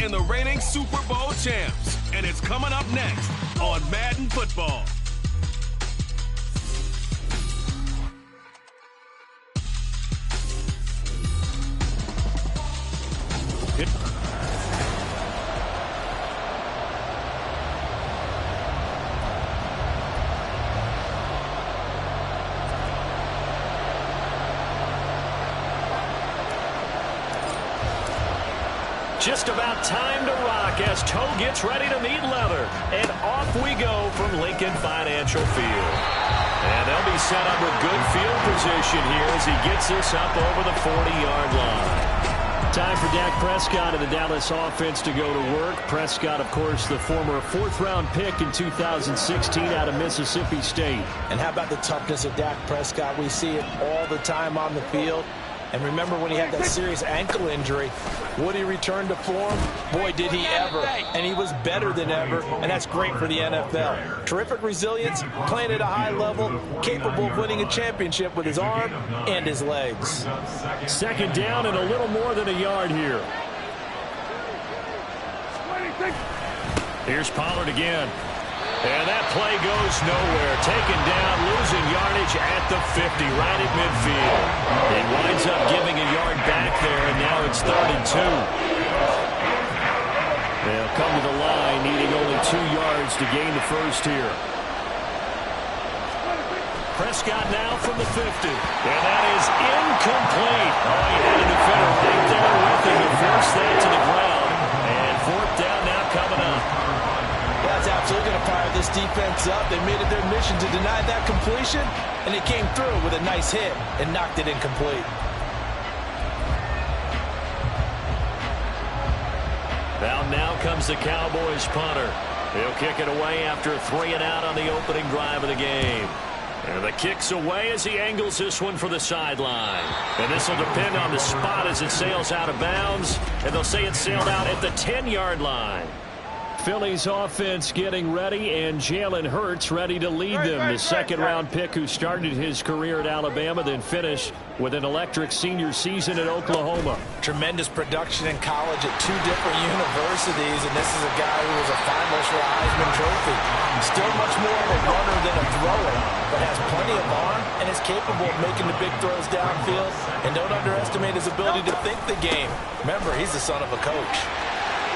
and the reigning Super Bowl champs. And it's coming up next on Madden Football. Just about time to rock as toe gets ready to meet leather. And off we go from Lincoln Financial Field. And they'll be set up with good field position here as he gets this up over the 40-yard line. Time for Dak Prescott and the Dallas offense to go to work. Prescott, of course, the former fourth-round pick in 2016 out of Mississippi State. And how about the toughness of Dak Prescott? We see it all the time on the field. And remember when he had that serious ankle injury, would he return to form? Boy, did he ever. And he was better than ever, and that's great for the NFL. Terrific resilience, playing at a high level, capable of winning a championship with his arm and his legs. Second down and a little more than a yard here. Here's Pollard again. And that play goes nowhere. Taken down, losing yardage at the 50, right at midfield. He winds up giving a yard back there, and now it's 3rd and 2. They'll come to the line, needing only 2 yards to gain the first here. Prescott now from the 50. And that is incomplete. Oh, he had a defender right there with him to force that to the ground. And 4th down now coming up. That's absolutely going to fire this defense up. They made it their mission to deny that completion, and it came through with a nice hit and knocked it incomplete. Now comes the Cowboys punter. He'll kick it away after a 3 and out on the opening drive of the game. And the kick's away as he angles this one for the sideline. And this will depend on the spot as it sails out of bounds. And they'll say it sailed out at the 10-yard line. Philly's offense getting ready, and Jalen Hurts ready to lead them. The second-round pick who started his career at Alabama, then finished with an electric senior season at Oklahoma. Tremendous production in college at 2 different universities, and this is a guy who was a finalist for a Heisman Trophy. Still much more of a runner than a thrower, but has plenty of arm and is capable of making the big throws downfield. And don't underestimate his ability to think the game. Remember, he's the son of a coach.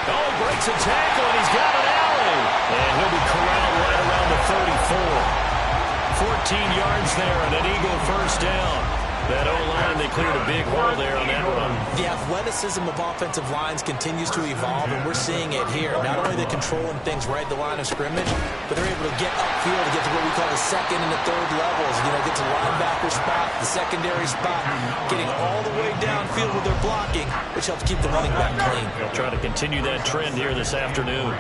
Oh, he breaks a tackle, and he's got an alley. And he'll be corralled right around the 34. 14 yards there, and an Eagle first down. That O-line, they cleared a big hole there on that run. The athleticism of offensive lines continues to evolve, and we're seeing it here. Not only are they controlling things right at the line of scrimmage, but they're able to get upfield to get to what we call the second and the third levels. You know, get to linebacker spot, the secondary spot, getting all the way downfield with their blocking, which helps keep the running back clean. They'll try to continue that trend here this afternoon.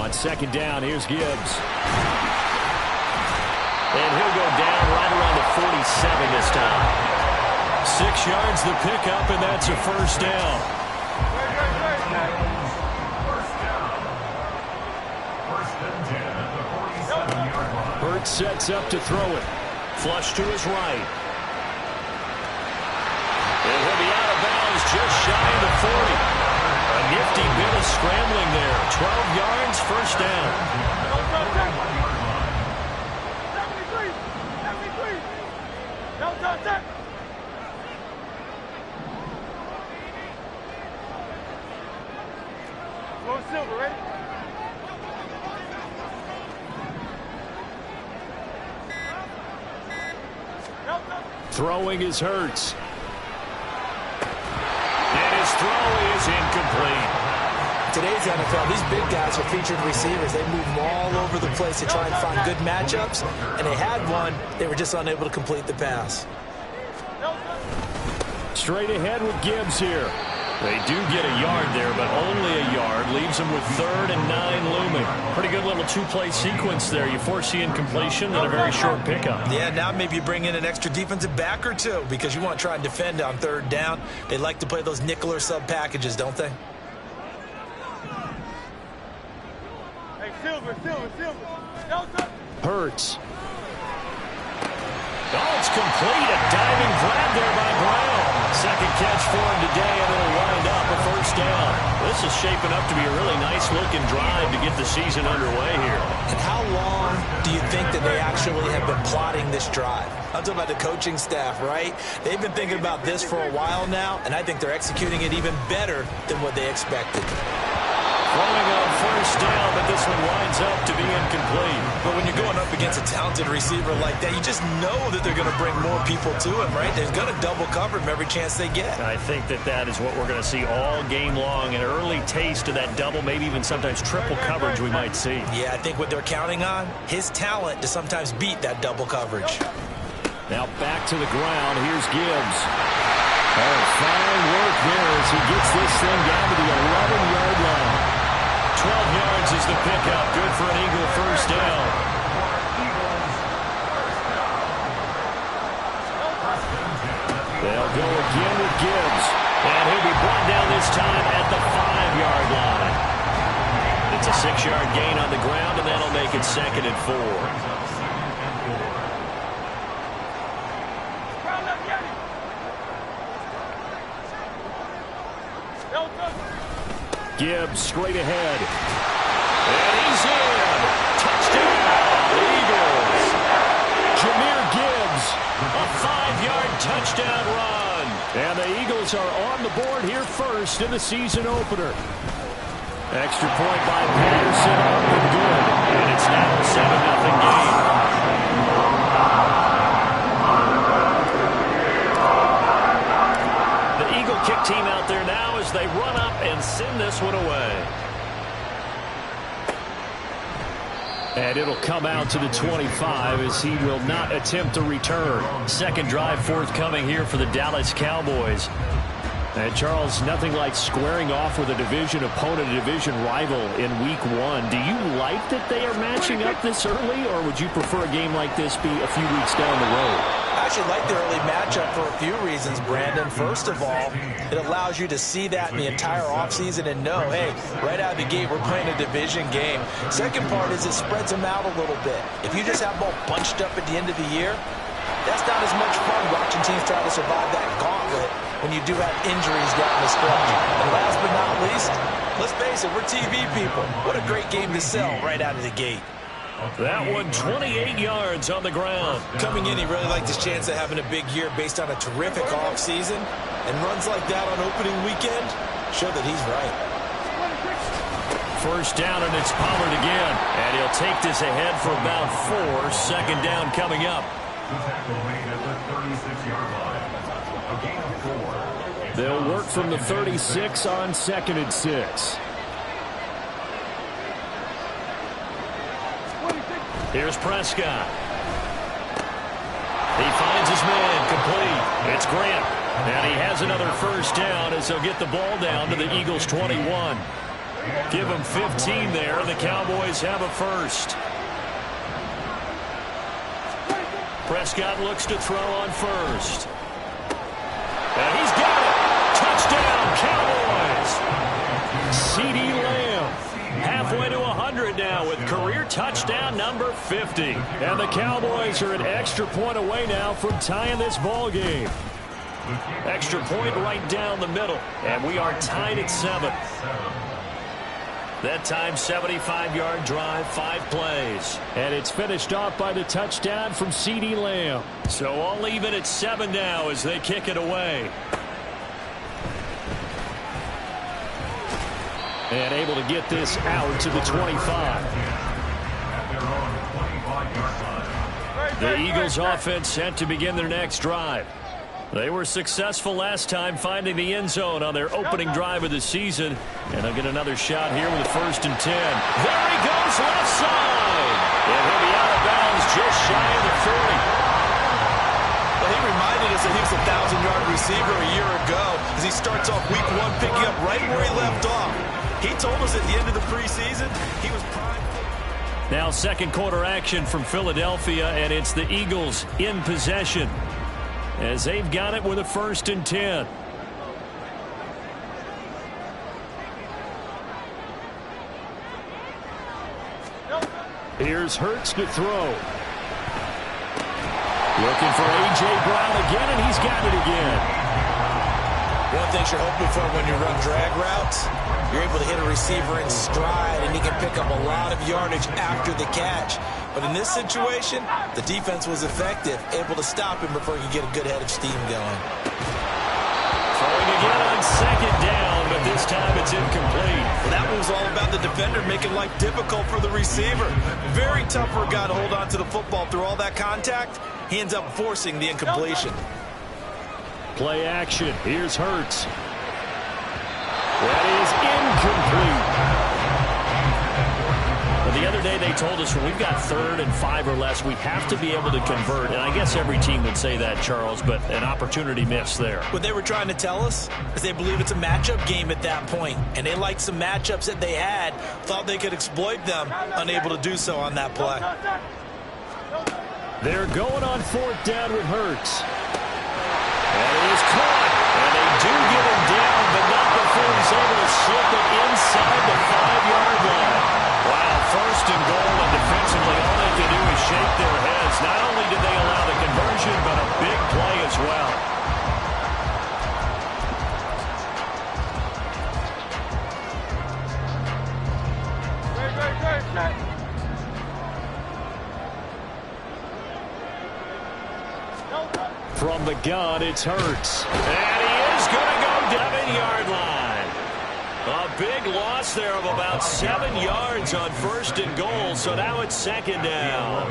On second down, here's Gibbs. And he'll go down right around the 47 this time. 6 yards the pickup, and that's a first down. Hurts sets up to throw it. Flush to his right. And he'll be out of bounds just shy of the 40. A nifty bit of scrambling there. 12 yards, first down. Silver, ready? Throwing is Hurts. And his throw is incomplete. Today's NFL, these big guys are featured receivers. They move all over the place to try and find good matchups, and they had one. They were just unable to complete the pass. Straight ahead with Gibbs here. They do get a yard there, but only a yard. Leaves them with 3rd and 9 looming. Pretty good little 2-play sequence there. You force the incompletion and a very short pickup. Yeah, now maybe you bring in an extra defensive back or two because you want to try and defend on 3rd down. They like to play those nickel or sub packages, don't they? Hey, Silver. Hurts. Oh, it's complete. A diving grab there by Brown. Second catch for him today, and it'll run is shaping up to be a really nice-looking drive to get the season underway here. And how long do you think that they actually have been plotting this drive? I'm talking about the coaching staff, right? They've been thinking about this for a while now, and I think they're executing it even better than what they expected. Throwing on first down, but this one winds up to be incomplete. But when you're going up against a talented receiver like that, you just know that they're going to bring more people to him, right? They're going to double cover him every chance they get. I think that is what we're going to see all game long, an early taste of that double, maybe even sometimes triple coverage we might see. Yeah, I think what they're counting on, his talent to sometimes beat that double coverage. Now back to the ground. Here's Gibbs. Oh, fine work there as he gets this thing down to the 11-yard line. 12 yards is the pickup. Good for an Eagle first down. They'll go again with Gibbs. And he'll be brought down this time at the 5-yard line. It's a 6-yard gain on the ground, and that'll make it 2nd and 4. Gibbs straight ahead. And he's in. Touchdown, Eagles. Jahmyr Gibbs, a 5-yard touchdown run. And the Eagles are on the board here first in the season opener. Extra point by Patterson, up and good. And it's now a 7-0 game. The Eagle kick team out there now as they run up and send this one away. And it'll come out to the 25 as he will not attempt a return. Second drive forthcoming here for the Dallas Cowboys. And Charles, nothing like squaring off with a division opponent, a division rival in week 1. Do you like that they are matching up this early, or would you prefer a game like this be a few weeks down the road? I actually like the early matchup for a few reasons, Brandon. First of all, it allows you to see that in the entire offseason and know, hey, right out of the gate, we're playing a division game. Second part is it spreads them out a little bit. If you just have them all bunched up at the end of the year, that's not as much fun watching teams try to survive that gauntlet when you do have injuries down the stretch. And last but not least, let's face it, we're TV people. What a great game to sell right out of the gate. That one 28 yards on the ground. Coming in, he really liked his chance of having a big year based on a terrific offseason. And runs like that on opening weekend show that he's right. First down, and it's Pollard again. And he'll take this ahead for about 4. Second down coming up. They'll work from the 36 on 2nd and 6. Here's Prescott. He finds his man complete. It's Grant. And he has another first down as they'll get the ball down to the Eagles 21. Give them 15 there, and the Cowboys have a first. Prescott looks to throw on first. And he's got it. Touchdown, Cowboys. CD Lamb halfway to 100 now with career touchdown number 50. And the Cowboys are an extra point away now from tying this ball game. Extra point right down the middle. And we are tied at 7. That time, 75-yard drive, 5 plays. And it's finished off by the touchdown from CD Lamb. So all even at 7 now as they kick it away. And able to get this out to the 25. The Eagles offense set to begin their next drive. They were successful last time finding the end zone on their opening drive of the season. And they'll get another shot here with a 1st and 10. There he goes left side. And he'll be out of bounds just shy of the 40. Well, he reminded us that he was a 1,000-yard receiver a year ago as he starts off week 1 picking up right where he left off. He told us at the end of the preseason he was primed. Now second quarter action from Philadelphia, and it's the Eagles in possession as they've got it with a 1st and 10. Here's Hurts to throw. Looking for A.J. Brown again, and he's got it again. One thing you're hoping for when you run drag routes, you're able to hit a receiver in stride, and he can pick up a lot of yardage after the catch. But in this situation, the defense was effective, able to stop him before he could get a good head of steam going. Throwing again on second down, but this time it's incomplete. Well, that one was all about the defender making life difficult for the receiver. Very tough for a guy to hold on to the football through all that contact. He ends up forcing the incompletion. Play action. Here's Hurts. That is incomplete. But the other day they told us when we've got 3rd and 5 or less, we have to be able to convert. And I guess every team would say that, Charles, but an opportunity missed there. What they were trying to tell us is they believe it's a matchup game at that point. And they liked some matchups that they had, thought they could exploit them, unable to do so on that play. They're going on 4th down with Hurts. And he is caught. And they do get him down, but not before he's able to slip it inside the 5-yard line. Wow, 1st and goal, and defensively all they can do is shake their heads. Not only did they allow the conversion, but a big play as well. From the gun, it's Hurts. And he is going to go 7-yard line. A big loss there of about 7 yards on 1st and goal, so now it's 2nd down.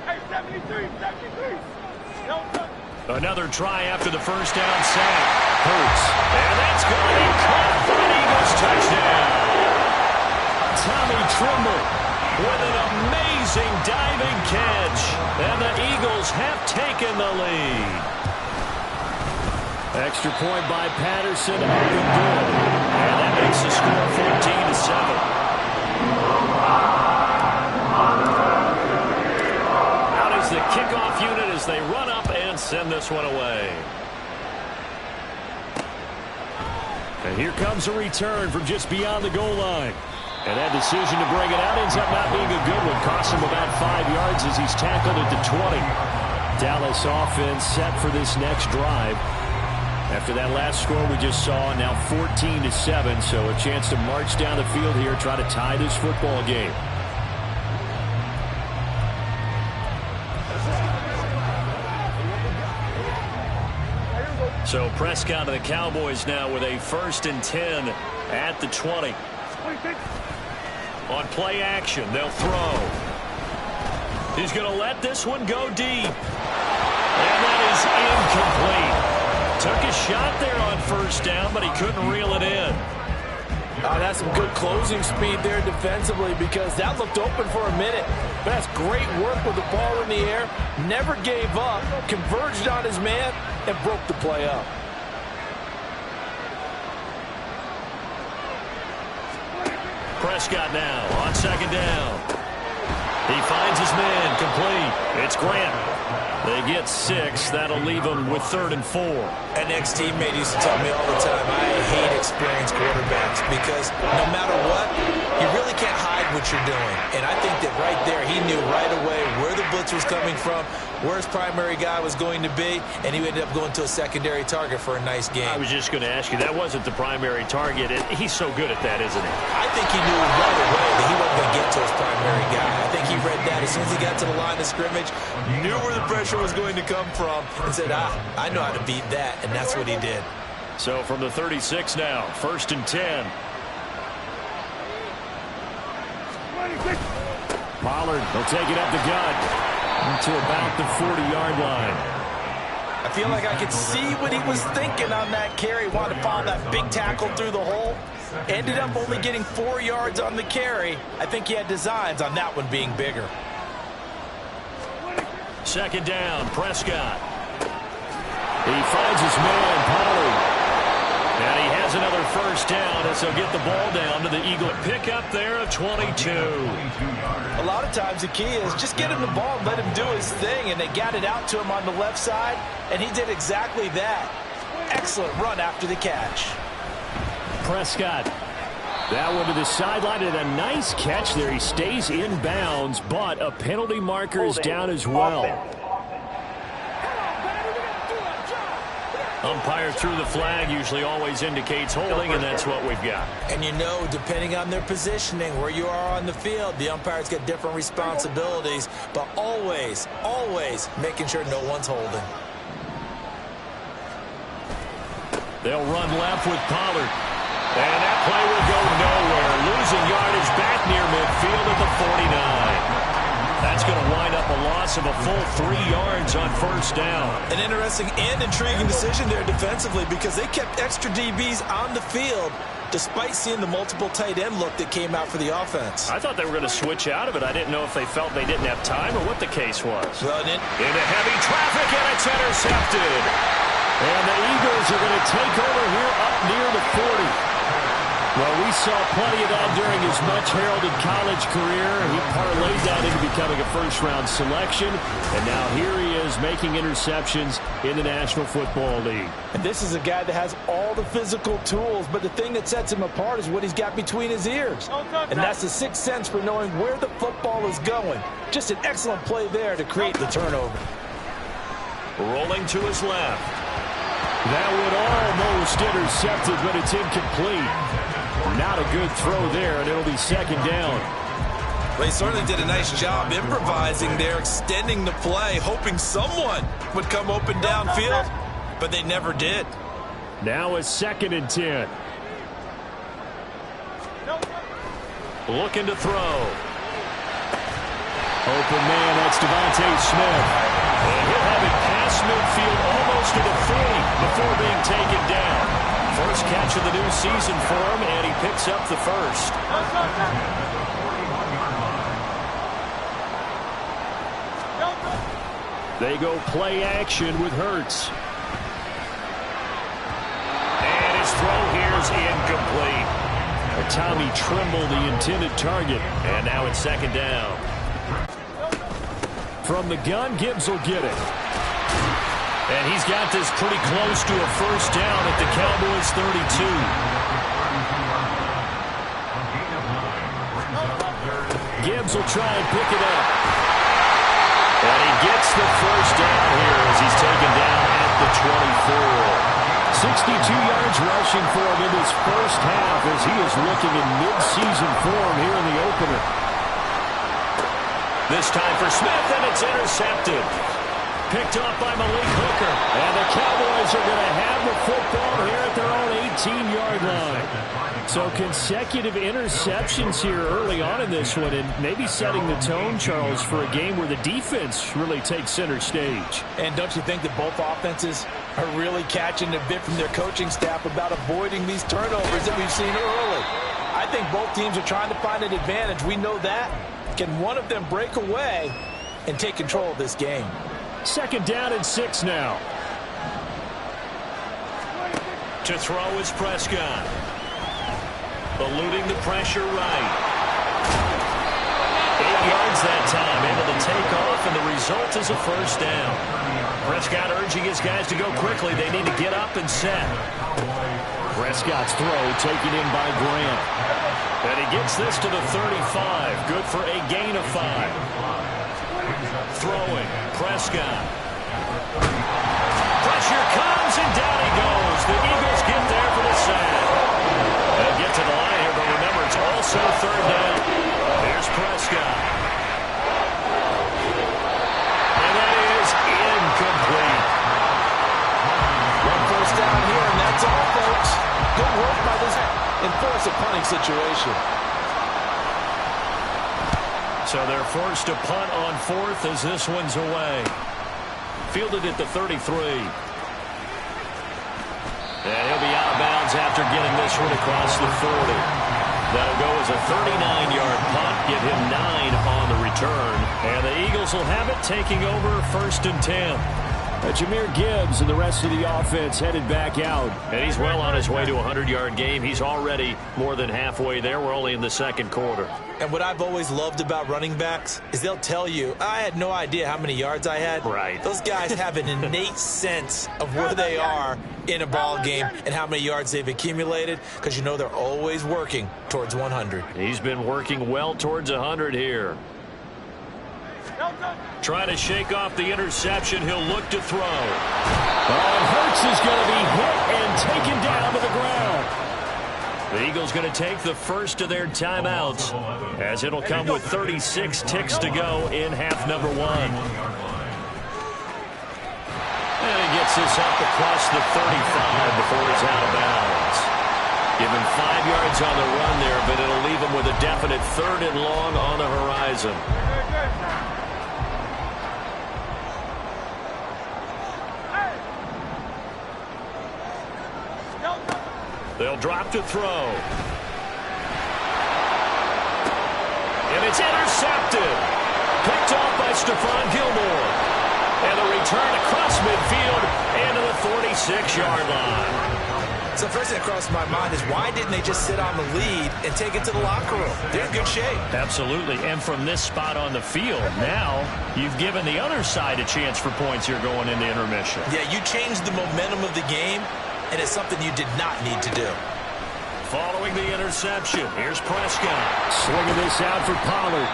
Hey, 73. Another try after the 1st down sack. Hurts. And that's going to be caught for an Eagles touchdown. Tommy Tremble with an amazing diving catch. And the Eagles have taken the lead. Extra point by Patterson, up and good. And that makes the score 14-7. Out is the kickoff unit as they run up and send this one away. And here comes a return from just beyond the goal line. And that decision to bring it out ends up not being a good one. Costs him about 5 yards as he's tackled at the 20. Dallas offense set for this next drive. After that last score we just saw, now 14-7, so a chance to march down the field here, try to tie this football game. So Prescott and the Cowboys now with a 1st and 10 at the 20. On play action, they'll throw. He's going to let this one go deep. And that is incomplete. Took a shot there on 1st down, but he couldn't reel it in. That's some good closing speed there defensively, because that looked open for a minute. But that's great work with the ball in the air. Never gave up, converged on his man, and broke the play up. Prescott now on 2nd down. He finds his man, complete. It's Grant. They get 6. That'll leave them with 3rd and 4. An ex-teammate used to tell me all the time, I hate experienced quarterbacks, because no matter what, you really can't hide what you're doing. And I think that right there, he knew right away where the blitz was coming from, where his primary guy was going to be, and he ended up going to a secondary target for a nice game. I was just going to ask you, that wasn't the primary target. He's so good at that, isn't he? I think he knew right away that he wasn't going to get to his primary guy. I think he read that as soon as he got to the line of scrimmage, knew where the pressure was going to come from, and said, I know how to beat that, and that's what he did. So from the 36 now, 1st and 10. Pollard will take it up the gut to about the 40-yard line. I feel like I could see what he was thinking on that carry. Wanted to follow that big tackle through the hole. Ended up only getting 4 yards on the carry. I think he had designs on that one being bigger. 2nd down, Prescott. He finds his man, Pollard. And he has another 1st down as he'll get the ball down to the Eagle. Pick up there of 22. A lot of times the key is just get him the ball and let him do his thing, and they got it out to him on the left side, and he did exactly that. Excellent run after the catch. Prescott. That one to the sideline, and a nice catch there. He stays in bounds, but a penalty marker is down as well. Umpire threw the flag, usually always indicates holding, and that's what we've got. And you know, depending on their positioning, where you are on the field, the umpires get different responsibilities, but always, always making sure no one's holding. They'll run left with Pollard. And that play will go nowhere. Losing yardage back near midfield at the 49. That's going to wind up a loss of a full 3 yards on first down. An interesting and intriguing decision there defensively because they kept extra DBs on the field despite seeing the multiple tight end look that came out for the offense. I thought they were going to switch out of it. I didn't know if they felt they didn't have time or what the case was. Well, into heavy traffic, and it's intercepted. And the Eagles are going to take over here up near the 40. Well, we saw plenty of that during his much-heralded college career. He parlayed that into becoming a first-round selection, and now here he is making interceptions in the National Football League. And this is a guy that has all the physical tools, but the thing that sets him apart is what he's got between his ears. And that's the sixth sense for knowing where the football is going. Just an excellent play there to create the turnover. Rolling to his left. That would almost intercept it, but it's incomplete. Not a good throw there, and it'll be second down. Well, he certainly did a nice job improvising there, extending the play, hoping someone would come open downfield, but they never did. Now it's 2nd and 10. Looking to throw. Open man, that's Devontae Smith. And he'll have it past midfield almost to the 40 before being taken down. First catch of the new season for him, and he picks up the first. They go play action with Hurts. And his throw here is incomplete. Tommy Tremble, the intended target. And now it's second down. From the gun, Gibbs will get it. And he's got this pretty close to a first down at the Cowboys' 32. Gibbs will try and pick it up. And he gets the first down here as he's taken down at the 24. 62 yards rushing for him in this first half as he is looking in mid-season form here in the opener. This time for Smith, and it's intercepted. Picked off by Malik Hooker. And the Cowboys are going to have the football here at their own 18-yard line. So consecutive interceptions here early on in this one, and maybe setting the tone, Charles, for a game where the defense really takes center stage. And don't you think that both offenses are really catching a bit from their coaching staff about avoiding these turnovers that we've seen early? I think both teams are trying to find an advantage. We know that. Can one of them break away and take control of this game? Second down and 6 now. To throw is Prescott. Eluding the pressure right. 8 yards that time, able to take off, and the result is a first down. Prescott urging his guys to go quickly. They need to get up and set. Prescott's throw taken in by Grant. And he gets this to the 35. Good for a gain of 5. Throwing, Prescott. Pressure comes, and down he goes. The Eagles get there for the sack. They'll get to the line here, but remember, it's also third down. There's Prescott. And that is incomplete. One first down here, and that's all, folks. Good work by this and force a punting situation. So they're forced to punt on 4th as this one's away. Fielded at the 33. And he'll be out of bounds after getting this one across the 40. That'll go as a 39-yard punt, give him 9 on the return. And the Eagles will have it, taking over 1st and 10. Jahmyr Gibbs and the rest of the offense headed back out. And he's well on his way to a 100-yard game. He's already more than halfway there. We're only in the second quarter. And what I've always loved about running backs is they'll tell you, I had no idea how many yards I had. Right. Those guys have an innate sense of where they are in a ball game and how many yards they've accumulated, because you know they're always working towards 100. He's been working well towards 100 here. Trying to shake off the interception. He'll look to throw. And Hurts is going to be hit and taken down to the ground. The Eagles going to take the first of their timeouts, as it'll come with 36 ticks to go in half number 1. And he gets this up across the 35 before he's out of bounds. Give him 5 yards on the run there, but it'll leave him with a definite 3rd and long on the horizon. They'll drop to throw. And it's intercepted. Picked off by Stephon Gilmore. And a return across midfield and to the 46-yard line. So first thing that crossed my mind is, why didn't they just sit on the lead and take it to the locker room? They're in good shape. Absolutely. And from this spot on the field, now you've given the other side a chance for points here going into intermission. Yeah, you changed the momentum of the game, and it's something you did not need to do. Following the interception, here's Prescott. Swinging this out for Pollard.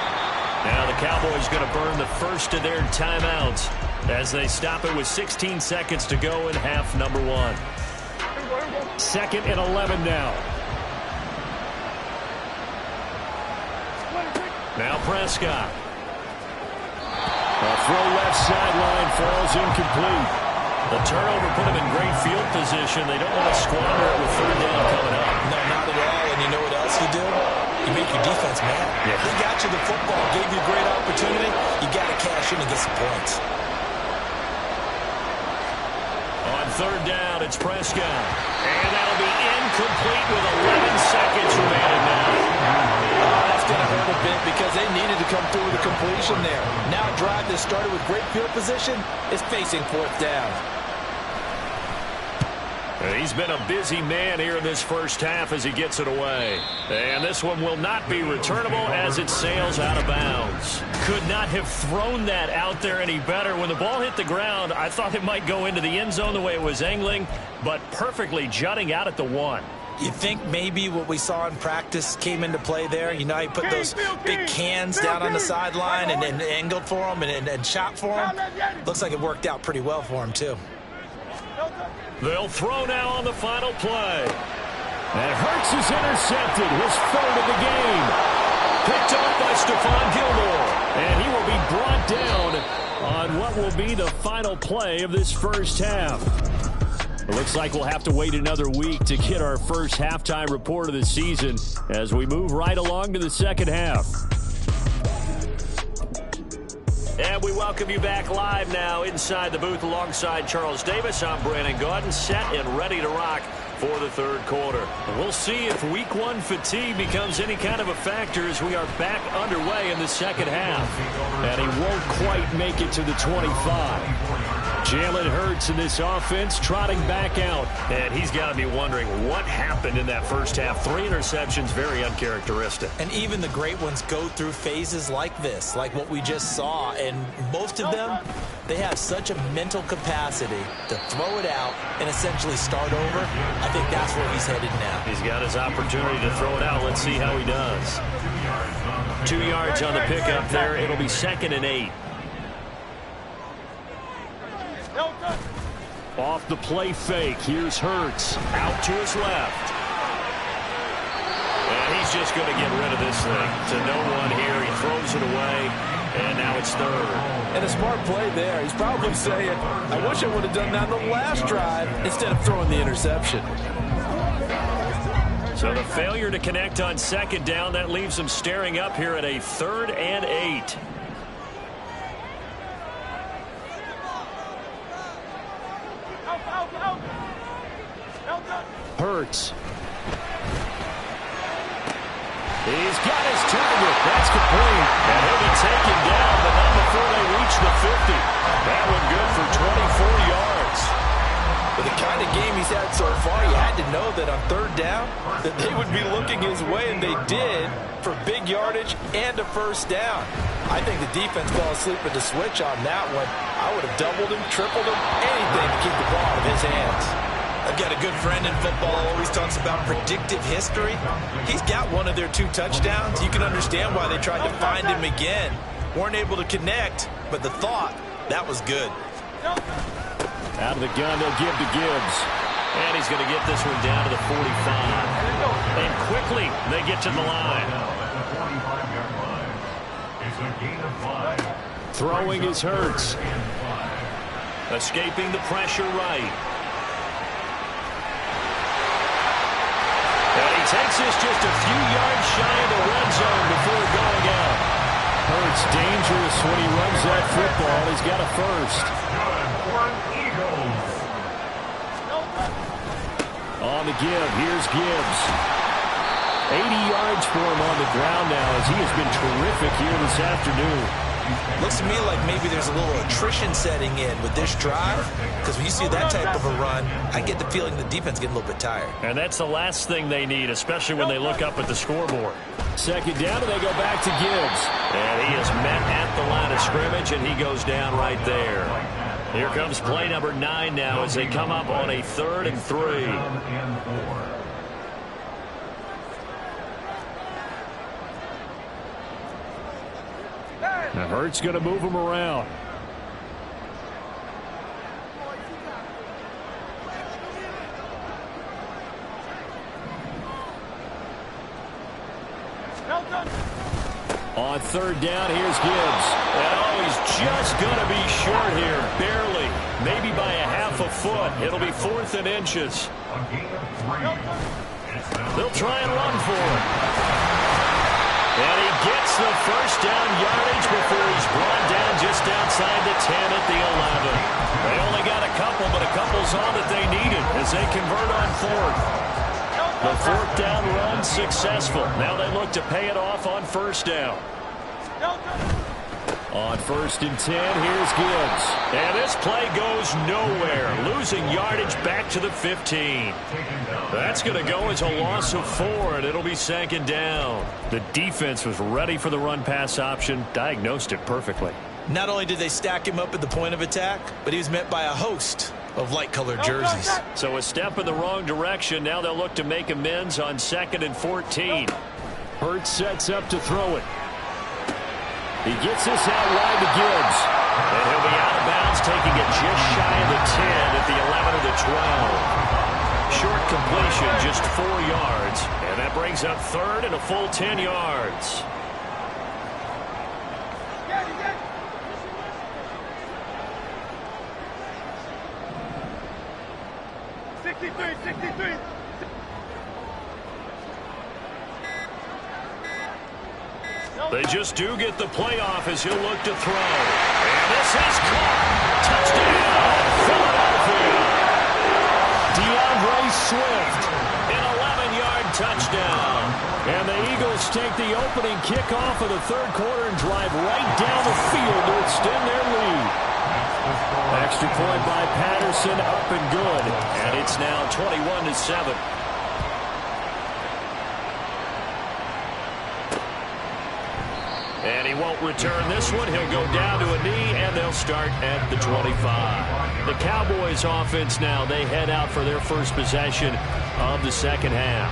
Now the Cowboys going to burn the first of their timeouts as they stop it with 16 seconds to go in half number 1. 2nd and 11 now. Now Prescott. A throw left sideline falls incomplete. The turnover put him in great field position. They don't want to squander it with 3rd down coming up. No, not at all. And you know what else you do? You make your defense mad. Yeah. He got you the football, gave you a great opportunity. You got to cash in and get some points. On 3rd down, it's Prescott. And that'll be incomplete with 11 seconds remaining now. That's going to hurt a bit because they needed to come through with a completion there. Now a drive that started with great field position is facing 4th down. He's been a busy man here in this first half as he gets it away. And this one will not be returnable as it sails out of bounds. Could not have thrown that out there any better. When the ball hit the ground, I thought it might go into the end zone the way it was angling, but perfectly jutting out at the 1. You think maybe what we saw in practice came into play there? You know, he put those big cans down on the sideline and angled for him and shot for him. Looks like it worked out pretty well for him, too. They'll throw now on the final play. And Hurts is intercepted, his 3rd of the game. Picked off by Stephon Gilmore. And he will be brought down on what will be the final play of this first half. It looks like we'll have to wait another week to get our first halftime report of the season as we move right along to the second half. And we welcome you back live now inside the booth alongside Charles Davis. I'm Brandon Gaudin, set and ready to rock for the 3rd quarter. And we'll see if week 1 fatigue becomes any kind of a factor as we are back underway in the second half. And he won't quite make it to the 25. Jalen Hurts in this offense trotting back out. And he's got to be wondering what happened in that first half. 3 interceptions, very uncharacteristic. And even the great ones go through phases like this, like what we just saw. And most of them, they have such a mental capacity to throw it out and essentially start over. I think that's where he's headed now. He's got his opportunity to throw it out. Let's see how he does. 2 yards on the pickup there. It'll be 2nd and 8. Off the play fake. Here's Hurts. Out to his left. And he's just going to get rid of this thing. To no one here. He throws it away. And now it's 3rd. And a smart play there. He's probably saying, I wish I would have done that on the last drive instead of throwing the interception. So the failure to connect on 2nd down, that leaves him staring up here at a 3rd and 8. Hurts. He's got his target. That's complete. And he'll be taken down, but not before they reach the 50. That one good for 24 yards. With the kind of game he's had so far, you had to know that on 3rd down, that they would be looking his way, and they did, for big yardage and a 1st down. I think the defense fell asleep at the switch on that one. I would have doubled him, tripled him, anything to keep the ball out of his hands. I've got a good friend in football, always talks about predictive history. He's got one of their 2 touchdowns. You can understand why they tried to find him again. Weren't able to connect, but the thought, that was good. Out of the gun, they'll give to Gibbs. And he's going to get this one down to the 45. And quickly, they get to the line. Throwing is Hurts. Escaping the pressure right. And he takes this just a few yards shy of the red zone before going out. Hurts dangerous when he runs that football. He's got a first. On the give, here's Gibbs. 80 yards for him on the ground now as he has been terrific here this afternoon. Looks to me like maybe there's a little attrition setting in with this drive, because when you see that type of a run, I get the feeling the defense getting a little bit tired. And that's the last thing they need, especially when they look up at the scoreboard. Second down, and they go back to Gibbs. And he is met at the line of scrimmage, and he goes down right there. Here comes play number 9 now as they come up on a 3rd and 3. Now Hurts going to move him around. On 3rd down, here's Gibbs. And he's just going to be short here, barely. Maybe by a half a foot. It'll be 4th and inches. They'll try and run for it. And he gets the first down yardage before he's brought down just outside the 10 at the 11. They only got a couple, but a couple's all that they needed as they convert on 4th. The 4th down run successful. Now they look to pay it off on 1st down. On 1st and 10, here's Gibbs. And this play goes nowhere. Losing yardage back to the 15. That's going to go as a loss of 4, and it'll be 2nd down. The defense was ready for the run-pass option, diagnosed it perfectly. Not only did they stack him up at the point of attack, but he was met by a host of light-colored jerseys. So a step in the wrong direction. Now they'll look to make amends on 2nd and 14. Hurts sets up to throw it. He gets this out wide to Gibbs. And he'll be out of bounds, taking it just shy of the 10 at the 11 of the 12. Short completion, just 4 yards. And that brings up 3rd and a full 10 yards. They just do get the playoff as he'll look to throw. And this is caught. Touchdown, Philadelphia. DeAndre Swift, an 11-yard touchdown. And the Eagles take the opening kickoff of the 3rd quarter and drive right down the field to extend their lead. Extra point by Patterson, up and good. And it's now 21-7. And he won't return this one. He'll go down to a knee, and they'll start at the 25. The Cowboys offense now, they head out for their first possession of the 2nd half.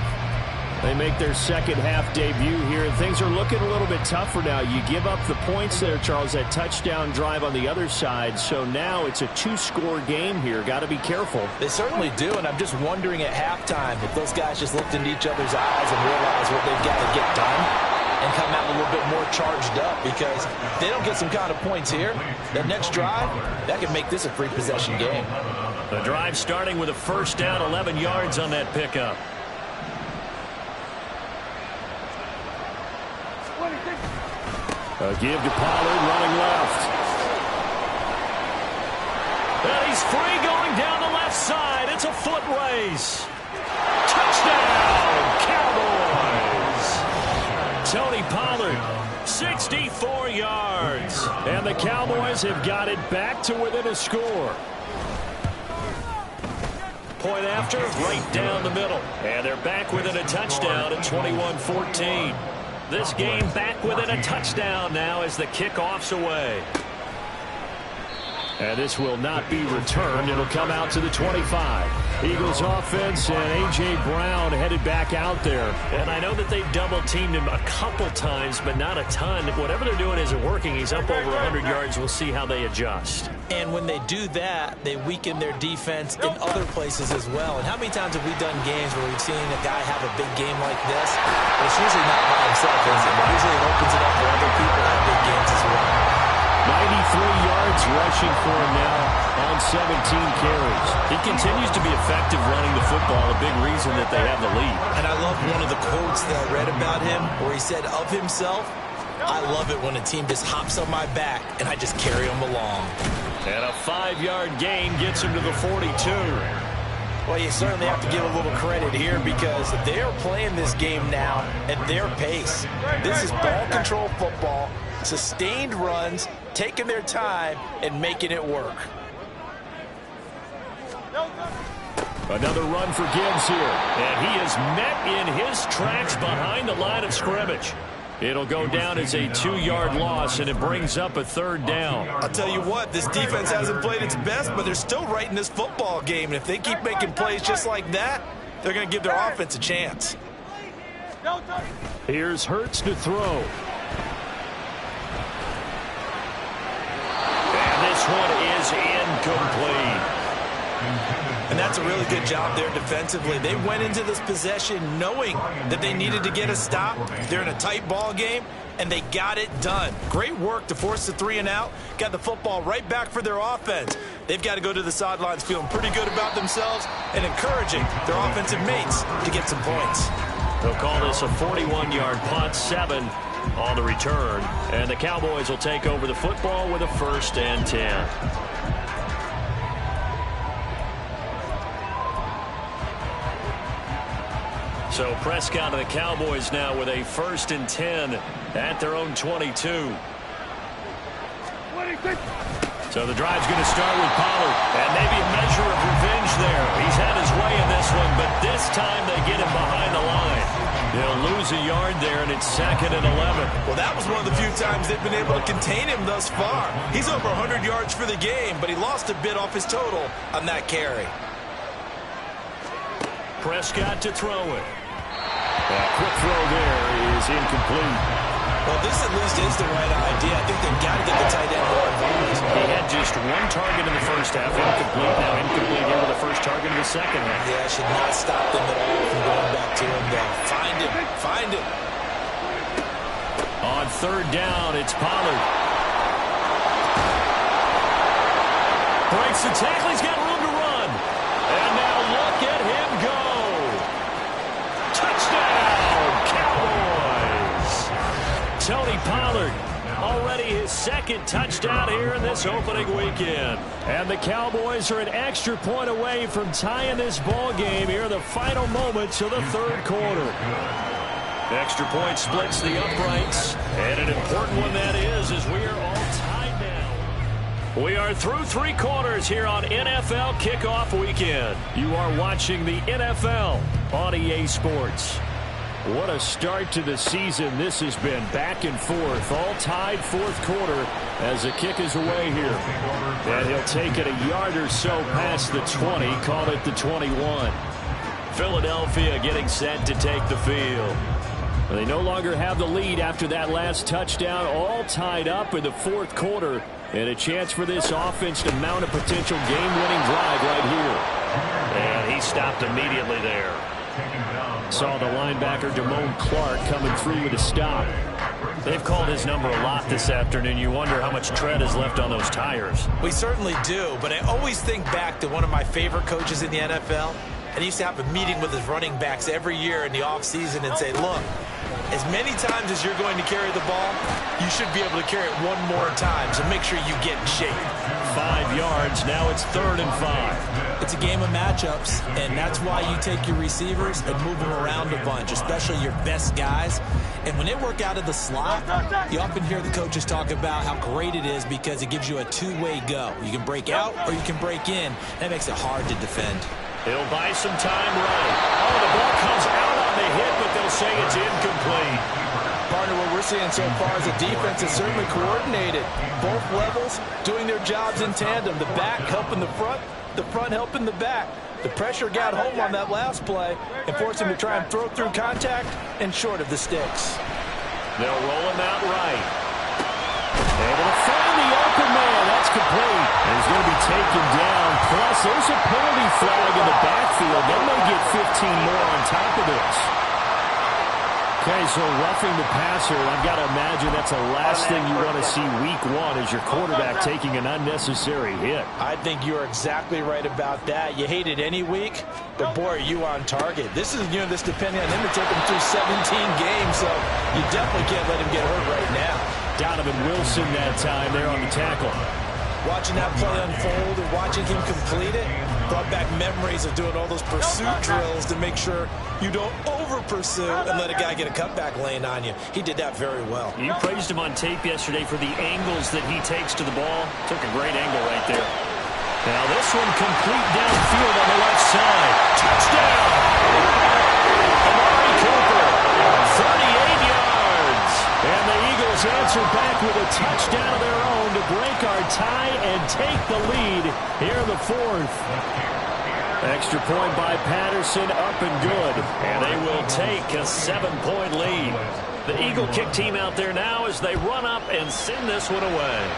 They make their 2nd half debut here, and things are looking a little bit tougher now. You give up the points there, Charles, that touchdown drive on the other side. So now it's a 2-score game here. Got to be careful. They certainly do, and I'm just wondering at halftime if those guys just looked into each other's eyes and realized what they've got to get done and come out a little bit more charged up, because if they don't get some kind of points here, that next drive, that could make this a free possession game. The drive starting with a 1st down, 11 yards on that pickup. A give to Pollard, running left. And he's free going down the left side. It's a foot race. Touchdown, Cowboys. Tony Pollard, 64 yards. And the Cowboys have got it back to within a score. Point after, right down the middle. And they're back within a touchdown at 21-14. This game back within a touchdown now as the kickoff's away. And this will not be returned. It'll come out to the 25. Eagles offense and A.J. Brown headed back out there. And I know that they double-teamed him a couple times, but not a ton. Whatever they're doing isn't working. He's up over 100 yards. We'll see how they adjust. And when they do that, they weaken their defense in other places as well. And how many times have we done games where we've seen a guy have a big game like this? But it's usually not by himself, is it? Usually it opens it up for other people to have big games as well. 93 yards rushing for him now on 17 carries. He continues to be effective running the football, a big reason that they have the lead. And I love one of the quotes that I read about him where he said of himself, "I love it when a team just hops on my back and I just carry them along." And a 5-yard gain gets him to the 42. Well, you certainly have to give a little credit here because they are playing this game now at their pace. This is ball control football, sustained runs, taking their time and making it work. Another run for Gibbs here. And he is met in his tracks behind the line of scrimmage. It'll go down as a 2-yard loss, and it brings up a 3rd down. I'll tell you what, this defense hasn't played its best, but they're still right in this football game. And if they keep making plays just like that, they're going to give their offense a chance. Here's Hurts to throw. And this one is incomplete. And that's a really good job there defensively. They went into this possession knowing that they needed to get a stop. They're in a tight ball game, and they got it done. Great work to force the 3 and out. Got the football right back for their offense. They've got to go to the sidelines feeling pretty good about themselves and encouraging their offensive mates to get some points. They'll call this a 41-yard punt, 7 on the return. And the Cowboys will take over the football with a 1st and 10. So Prescott and the Cowboys now with a 1st and 10 at their own 22. So the drive's going to start with Pollard. And maybe a measure of revenge there. He's had his way in this one, but this time they get him behind the line. They'll lose a yard there, and it's 2nd and 11. Well, that was one of the few times they've been able to contain him thus far. He's over 100 yards for the game, but he lost a bit off his total on that carry. Prescott to throw it. That quick throw there is incomplete. Well, this at least is the right idea. I think they've got to get the tight end more involved. He had just 1 target in the first half. Incomplete. Now incomplete here with the first target in the second half. Yeah, should not stop them at all from going back to him, though. Find him. Find him. On 3rd down, it's Pollard. Breaks the tackle. He's got room to run. And now look at him go. Touchdown, Cowboys. Tony Pollard, already his 2nd touchdown here in this opening weekend. And the Cowboys are an extra point away from tying this ball game here in the final moments of the 3rd quarter. Extra point splits the uprights, and an important one that is, as we are all tied now. We are through 3 quarters here on NFL Kickoff Weekend. You are watching the NFL on EA Sports. What a start to the season this has been. Back and forth, all tied 4th quarter as the kick is away here. And he'll take it a yard or so past the 20, call it the 21. Philadelphia getting set to take the field. They no longer have the lead after that last touchdown, all tied up in the 4th quarter. And a chance for this offense to mount a potential game-winning drive right here. And he stopped immediately there. Saw the linebacker Damone Clark coming through with a stop. They've called his number a lot this afternoon. You wonder how much tread is left on those tires. We certainly do, but I always think back to one of my favorite coaches in the NFL. And he used to have a meeting with his running backs every year in the offseason and say, look, as many times as you're going to carry the ball, you should be able to carry it 1 more time, so make sure you get in shape. 5 yards, now it's 3rd and 5. It's a game of matchups, and that's why you take your receivers and move them around a bunch, especially your best guys. And when they work out of the slot, you often hear the coaches talk about how great it is because it gives you a 2-way go. You can break out or you can break in. That makes it hard to defend. He'll buy some time running. Oh, the ball comes out on the hit, but they'll say it's incomplete. Part Partner, what we're seeing so far is the defense is certainly coordinated. Both levels doing their jobs in tandem. The back helping the front helping the back. The pressure got home on that last play and forced him to try and throw through contact and short of the sticks. They'll roll him out right. Able to find the open man. That's complete. And he's going to be taken down. Plus, there's a penalty flag in the backfield. They may get 15 more on top of this. Okay, so roughing the passer, I've got to imagine that's the last thing you want to see week one is your quarterback taking an unnecessary hit. I think you're exactly right about that. You hate it any week, but boy, are you on target. This is, this depending on him to take him through 17 games, so you definitely can't let him get hurt right now. Donovan Wilson that time there on the tackle. Watching that play unfold and watching him complete it brought back memories of doing all those pursuit drills to make sure you don't over-pursue and let a guy get a cutback lane on you. He did that very well. You praised him on tape yesterday for the angles that he takes to the ball. Took a great angle right there. Now this one complete downfield on the left side. Touchdown! Amari Cooper, 38 yards. And the Eagles answer back with a touchdown of their own to break our tie and take the lead here in the fourth. Extra point by Patterson, up and good. And they will take a 7-point lead. The Eagle kick team out there now as they run up and send this one away.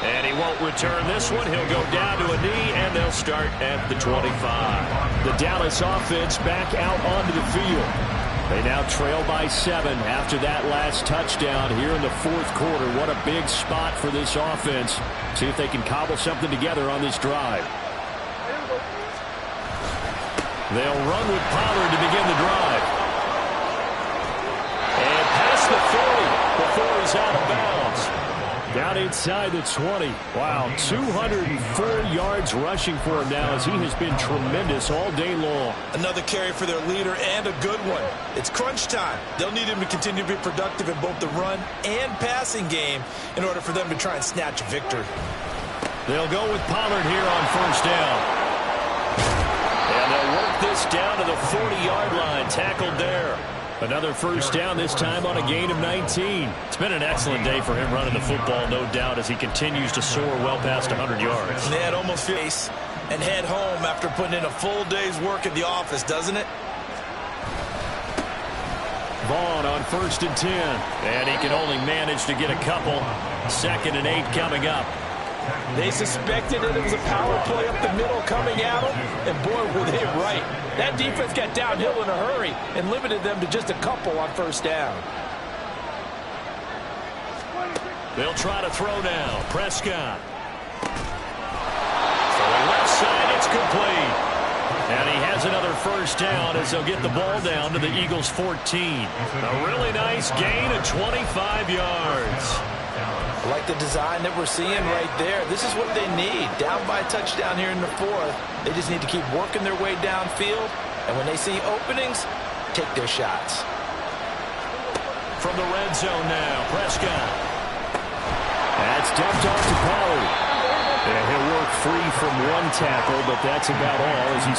And he won't return this one. He'll go down to a knee, and they'll start at the 25. The Dallas offense back out onto the field. They now trail by 7 after that last touchdown here in the fourth quarter. What a big spot for this offense. See if they can cobble something together on this drive. They'll run with Pollard to begin the drive. And past the 40 before he's out of bounds. Down inside the 20. Wow, 204 yards rushing for him now as he has been tremendous all day long. Another carry for their leader and a good one. It's crunch time. They'll need him to continue to be productive in both the run and passing game in order for them to try and snatch a victory. They'll go with Pollard here on first down. And they'll work this down to the 40-yard line. Tackled there. Another first down, this time on a gain of 19. It's been an excellent day for him running the football, no doubt, as he continues to soar well past 100 yards. That almost face and head home after putting in a full day's work at the office, doesn't it? Vaughn on 1st and 10. And he can only manage to get a couple. 2nd and 8 coming up. They suspected it was a power play up the middle coming at them, and boy, were they right. That defense got downhill in a hurry and limited them to just a couple on first down. They'll try to throw now. Prescott. Throwing left side, it's complete. And he has another first down as they'll get the ball down to the Eagles' 14. A really nice gain of 25 yards. I like the design that we're seeing right there. This is what they need. Down by a touchdown here in the fourth. They just need to keep working their way downfield. And when they see openings, take their shots. From the red zone now, Prescott. That's dumped off to Pollard. And he'll work free from one tackle, but that's about all as he's